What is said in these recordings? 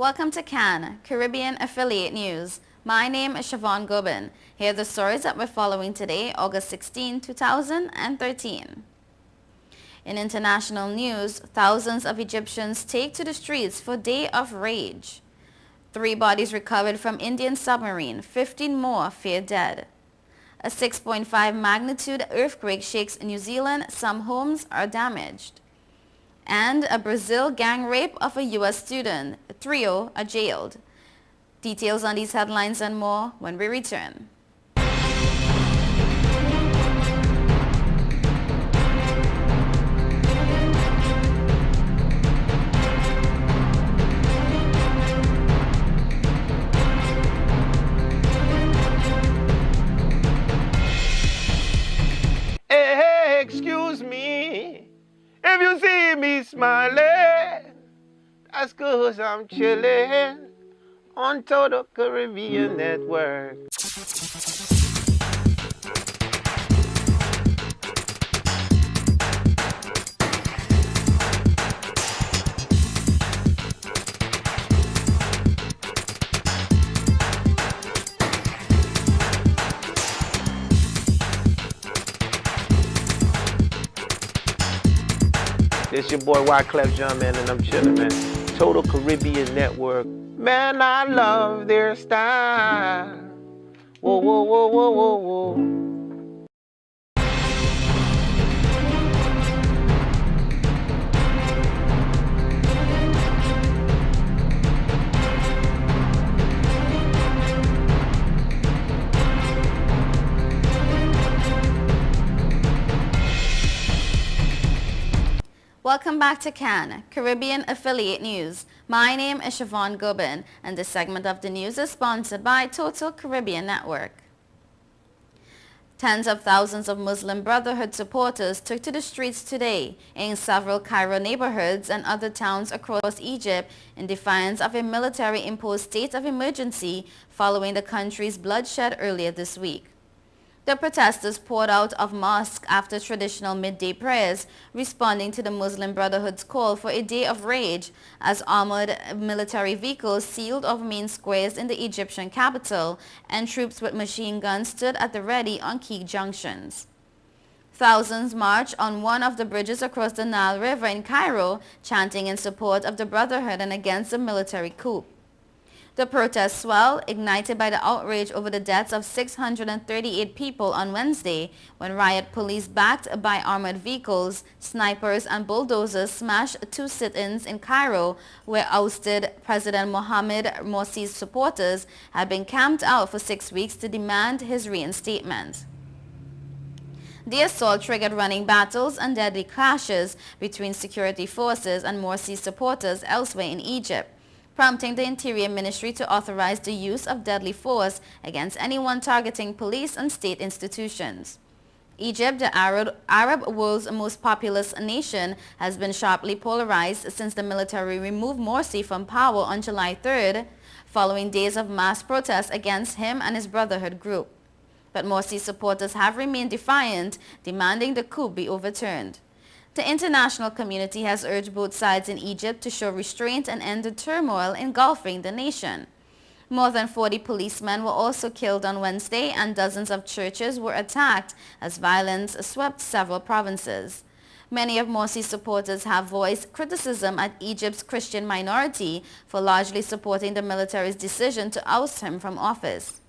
Welcome to CAN, Caribbean Affiliate News. My name is Siobhan Gobin. Here are the stories that we're following today, August 16, 2013. In international news, thousands of Egyptians take to the streets for Day of Rage. 3 bodies recovered from Indian submarine, 15 more feared dead. A 6.5 magnitude earthquake shakes New Zealand, some homes are damaged. And a Brazil gang rape of a U.S. student, a trio are jailed. Details on these headlines and more when we return. Hey, excuse me, if you see me smiling, that's 'cause I'm chilling on Total Caribbean Network. It's your boy Wyclef Jean, man, and I'm chilling, man. Total Caribbean Network. Man, I love their style. Whoa, whoa, whoa, whoa, whoa, whoa. Welcome back to CAN, Caribbean Affiliate News. My name is Siobhan Gobin, and this segment of the news is sponsored by Total Caribbean Network. Tens of thousands of Muslim Brotherhood supporters took to the streets today in several Cairo neighborhoods and other towns across Egypt in defiance of a military-imposed state of emergency following the country's bloodshed earlier this week. The protesters poured out of mosques after traditional midday prayers, responding to the Muslim Brotherhood's call for a day of rage as armored military vehicles sealed off main squares in the Egyptian capital and troops with machine guns stood at the ready on key junctions. Thousands marched on one of the bridges across the Nile River in Cairo, chanting in support of the Brotherhood and against the military coup. The protest swelled, ignited by the outrage over the deaths of 638 people on Wednesday when riot police backed by armored vehicles, snipers and bulldozers smashed 2 sit-ins in Cairo where ousted President Mohamed Morsi's supporters had been camped out for 6 weeks to demand his reinstatement. The assault triggered running battles and deadly clashes between security forces and Morsi's supporters elsewhere in Egypt, prompting the Interior Ministry to authorize the use of deadly force against anyone targeting police and state institutions. Egypt, the Arab world's most populous nation, has been sharply polarized since the military removed Morsi from power on July 3rd, following days of mass protests against him and his Brotherhood group. But Morsi's supporters have remained defiant, demanding the coup be overturned. The international community has urged both sides in Egypt to show restraint and end the turmoil engulfing the nation. More than 40 policemen were also killed on Wednesday and dozens of churches were attacked as violence swept several provinces. Many of Morsi's supporters have voiced criticism at Egypt's Christian minority for largely supporting the military's decision to oust him from office.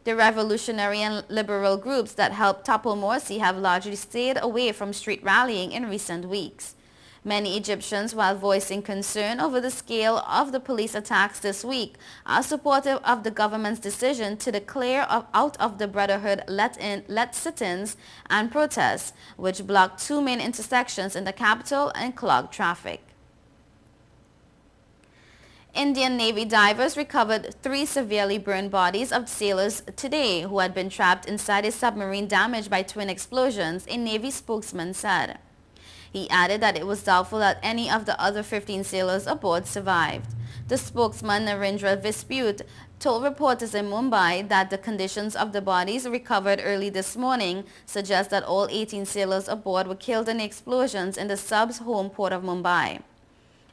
The revolutionary and liberal groups that helped topple Morsi have largely stayed away from street rallying in recent weeks. Many Egyptians, while voicing concern over the scale of the police attacks this week, are supportive of the government's decision to declare out of the Brotherhood let sit-ins and protests, which blocked 2 main intersections in the capital and clogged traffic. Indian Navy divers recovered 3 severely burned bodies of sailors today who had been trapped inside a submarine damaged by twin explosions, a Navy spokesman said. He added that it was doubtful that any of the other 15 sailors aboard survived. The spokesman, Narendra Visput, told reporters in Mumbai that the conditions of the bodies recovered early this morning suggest that all 18 sailors aboard were killed in the explosions in the sub's home port of Mumbai.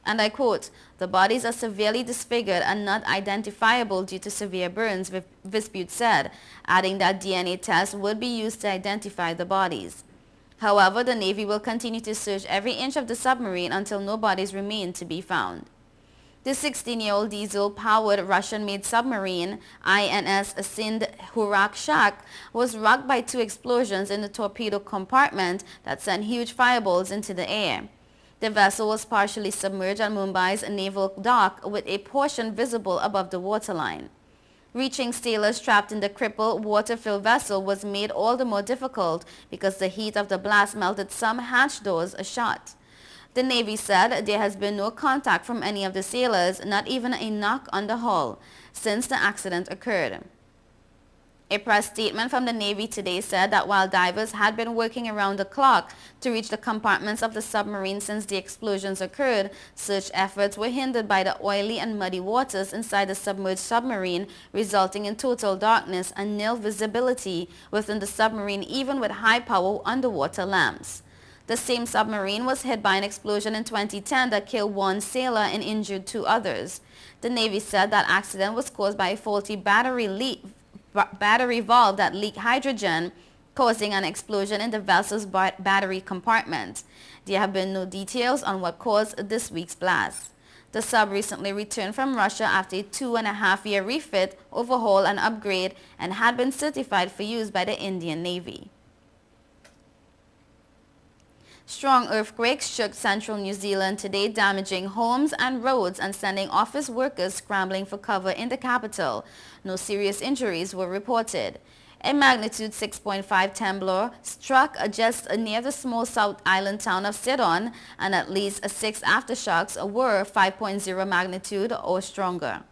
And I quote, "The bodies are severely disfigured and not identifiable due to severe burns," Vespucci said, adding that DNA tests would be used to identify the bodies. However, the Navy will continue to search every inch of the submarine until no bodies remain to be found. The 16-year-old diesel-powered Russian-made submarine INS Sind Hurak Shak was rocked by two explosions in the torpedo compartment that sent huge fireballs into the air. The vessel was partially submerged at Mumbai's naval dock with a portion visible above the waterline. Reaching sailors trapped in the crippled, water-filled vessel was made all the more difficult because the heat of the blast melted some hatch doors shut. The Navy said there has been no contact from any of the sailors, not even a knock on the hull, since the accident occurred. A press statement from the Navy today said that while divers had been working around the clock to reach the compartments of the submarine since the explosions occurred, search efforts were hindered by the oily and muddy waters inside the submerged submarine, resulting in total darkness and nil visibility within the submarine even with high-power underwater lamps. The same submarine was hit by an explosion in 2010 that killed one sailor and injured two others. The Navy said that accident was caused by a faulty battery valve that leaked hydrogen, causing an explosion in the vessel's battery compartment. There have been no details on what caused this week's blast. The sub recently returned from Russia after a 2.5-year refit, overhaul and upgrade, and had been certified for use by the Indian Navy. Strong earthquakes shook central New Zealand today, damaging homes and roads and sending office workers scrambling for cover in the capital. No serious injuries were reported. A magnitude 6.5 tremor struck just near the small South Island town of Sidon, and at least 6 aftershocks were 5.0 magnitude or stronger.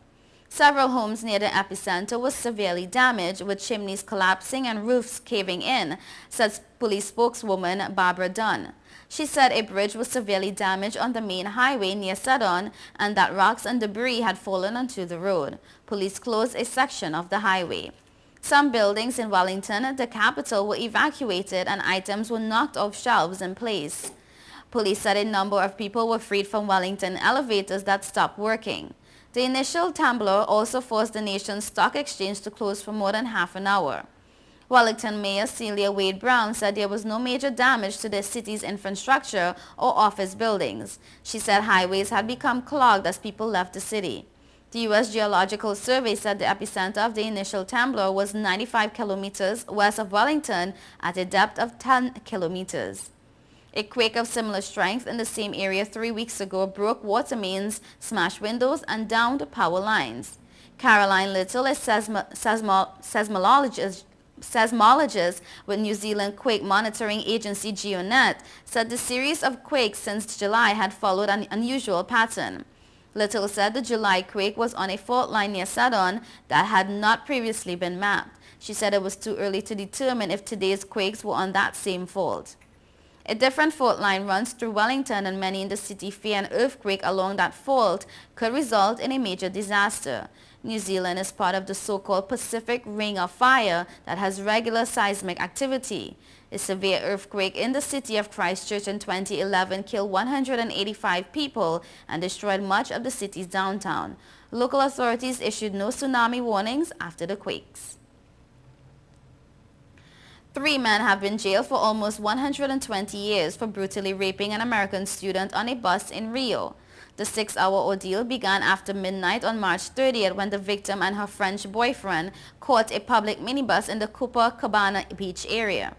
Several homes near the epicenter were severely damaged, with chimneys collapsing and roofs caving in, said police spokeswoman Barbara Dunn. She said a bridge was severely damaged on the main highway near Sidon and that rocks and debris had fallen onto the road. Police closed a section of the highway. Some buildings in Wellington, the capital, were evacuated and items were knocked off shelves in place. Police said a number of people were freed from Wellington elevators that stopped working. The initial tremor also forced the nation's stock exchange to close for more than half an hour. Wellington Mayor Celia Wade Brown said there was no major damage to the city's infrastructure or office buildings. She said highways had become clogged as people left the city. The U.S. Geological Survey said the epicenter of the initial tremor was 95 kilometers west of Wellington at a depth of 10 kilometers. A quake of similar strength in the same area 3 weeks ago broke water mains, smashed windows, and downed power lines. Caroline Little, a seismologist with New Zealand quake monitoring agency GeoNet, said the series of quakes since July had followed an unusual pattern. Little said the July quake was on a fault line near Sidon that had not previously been mapped. She said it was too early to determine if today's quakes were on that same fault. A different fault line runs through Wellington, and many in the city fear an earthquake along that fault could result in a major disaster. New Zealand is part of the so-called Pacific Ring of Fire that has regular seismic activity. A severe earthquake in the city of Christchurch in 2011 killed 185 people and destroyed much of the city's downtown. Local authorities issued no tsunami warnings after the quakes. 3 men have been jailed for almost 120 years for brutally raping an American student on a bus in Rio. The 6-hour ordeal began after midnight on March 30th when the victim and her French boyfriend caught a public minibus in the Copacabana beach area.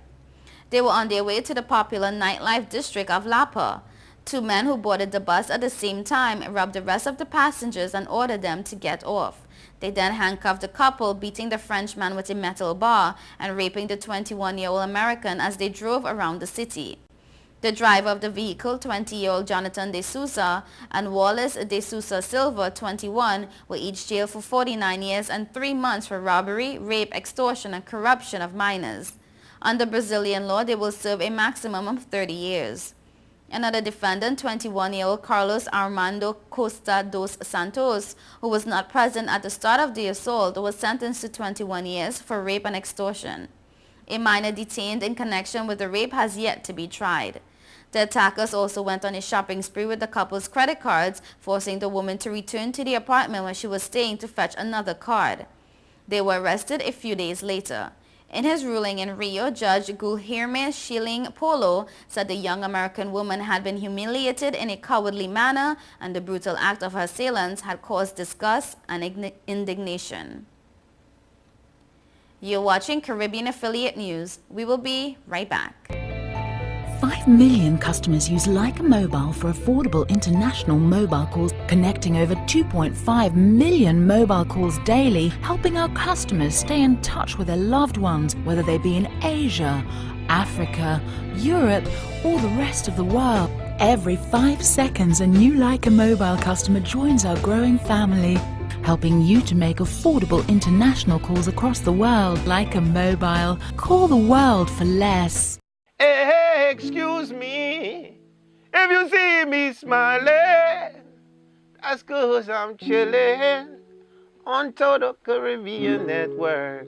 They were on their way to the popular nightlife district of Lapa. 2 men who boarded the bus at the same time robbed the rest of the passengers and ordered them to get off. They then handcuffed the couple, beating the Frenchman with a metal bar and raping the 21-year-old American as they drove around the city. The driver of the vehicle, 20-year-old Jonathan De Souza, and Wallace De Souza Silva, 21, were each jailed for 49 years and 3 months for robbery, rape, extortion, and corruption of minors. Under Brazilian law, they will serve a maximum of 30 years. Another defendant, 21-year-old Carlos Armando Costa dos Santos, who was not present at the start of the assault, was sentenced to 21 years for rape and extortion. A minor detained in connection with the rape has yet to be tried. The attackers also went on a shopping spree with the couple's credit cards, forcing the woman to return to the apartment where she was staying to fetch another card. They were arrested a few days later. In his ruling in Rio, Judge Guilherme Schilling Polo said the young American woman had been humiliated in a cowardly manner and the brutal act of her assailants had caused disgust and indignation. You're watching Caribbean Affiliate News. We will be right back. 5 million customers use Leica Mobile for affordable international mobile calls, connecting over 2.5 million mobile calls daily, helping our customers stay in touch with their loved ones, whether they be in Asia, Africa, Europe, or the rest of the world. Every 5 seconds, a new Leica Mobile customer joins our growing family, helping you to make affordable international calls across the world. Leica Mobile. Call the world for less. Hey, excuse me, if you see me smiling, that's 'cause I'm chilling on Total Caribbean Network.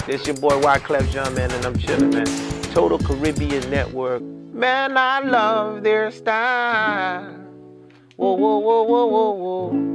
It's your boy Wyclef Jean, man, and I'm chilling, man. Total Caribbean Network. Man, I love their style. Whoa, whoa, whoa, whoa, whoa, whoa.